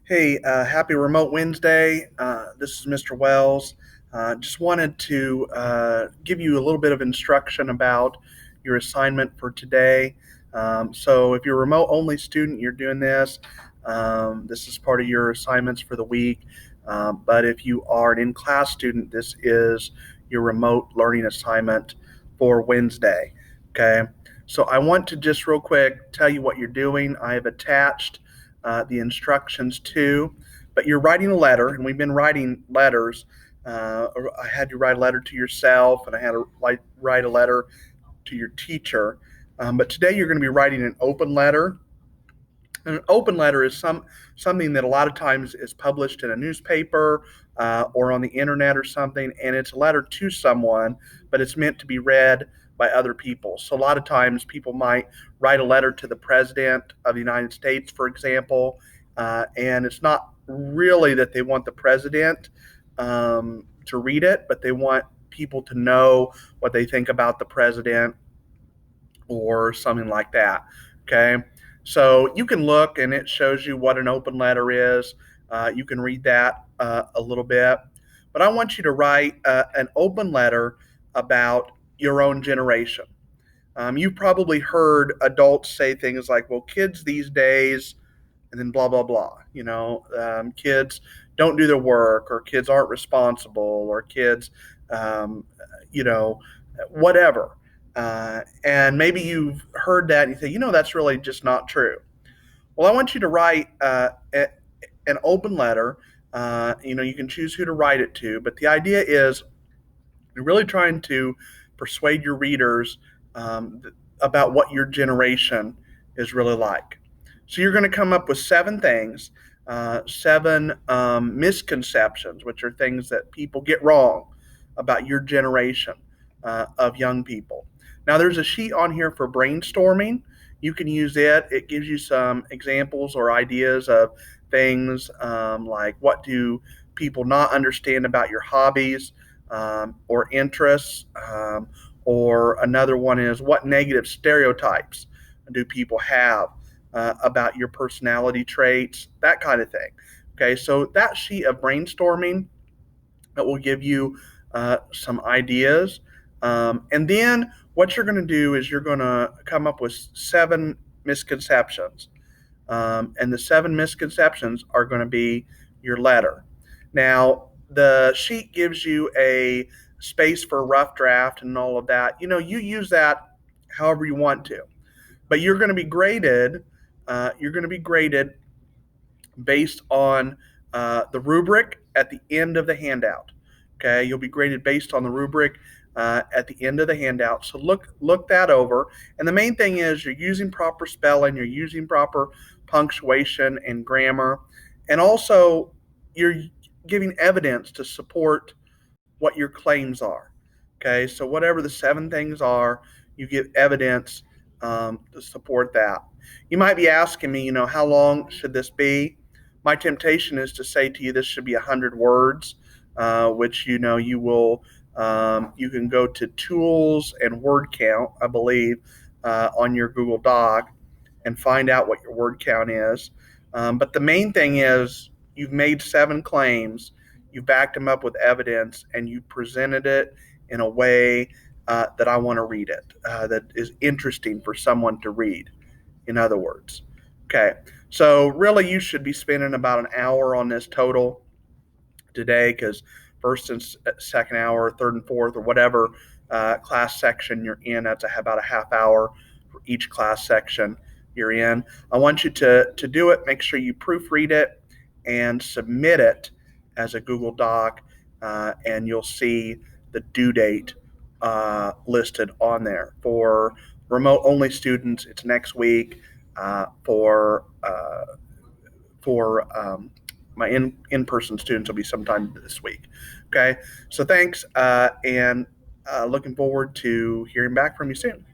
Hey, happy Remote Wednesday. This is Mr. Wells. Just wanted to give you a little bit of instruction about your assignment for today. So, if you're a remote only student, you're doing this. This is part of your assignments for the week. But if you are an in class student, this is your remote learning assignment for Wednesday. Okay. So, I want to just real quick tell you what you're doing. I have attached the instructions to, but you're writing a letter, and we've been writing letters. I had you write a letter to yourself, and I had to write a letter to your teacher. But today you're going to be writing an open letter. And an open letter is something that a lot of times is published in a newspaper or on the internet or something, and it's a letter to someone, but it's meant to be read by other people. So a lot of times people might write a letter to the president of the United States, for example, and it's not really that they want the president to read it, but they want people to know what they think about the president or something like that. Okay. So you can look and it shows you what an open letter is. You can read that a little bit. But I want you to write an open letter about your own generation. You've probably heard adults say things like, well, kids these days, and then blah, blah, blah. Kids don't do their work, or kids aren't responsible, or kids, um, you know, whatever. And maybe you've heard that and you think, that's really just not true. Well, I want you to write an open letter. You can choose who to write it to, but the idea is you're really trying to persuade your readers about what your generation is really like. So you're going to come up with seven things, seven misconceptions, which are things that people get wrong about your generation of young people. Now, there's a sheet on here for brainstorming. You can use it. It gives you some examples or ideas of things like what do people not understand about your hobbies or interests. Or another one is what negative stereotypes do people have about your personality traits, that kind of thing. Okay, so that sheet of brainstorming that will give you some ideas. And then what you're going to do is you're going to come up with seven misconceptions. And the seven misconceptions are going to be your letter. Now, the sheet gives you a space for a rough draft and all of that. You use that however you want to, but you're going to be graded. You're going to be graded based on the rubric at the end of the handout. Okay, you'll be graded based on the rubric at the end of the handout. So look that over. And the main thing is you're using proper spelling, you're using proper punctuation and grammar, and also you're giving evidence to support what your claims are. Okay, so whatever the seven things are, you give evidence to support that. You might be asking me, how long should this be? My temptation is to say to you, this should be 100 words, which you will. You can go to Tools and Word Count, I believe, on your Google Doc, and find out what your word count is. But the main thing is you've made seven claims, you've backed them up with evidence, and you presented it in a way that I want to read it, that is interesting for someone to read, in other words. Okay, so really you should be spending about an hour on this total today because first and second hour, third and fourth, or whatever class section you're in, that's about a half hour for each class section you're in. I want you to do it. Make sure you proofread it and submit it as a Google Doc, and you'll see the due date listed on there. For remote only students, it's next week. For my in-person students will be sometime this week. Okay, so thanks, and looking forward to hearing back from you soon.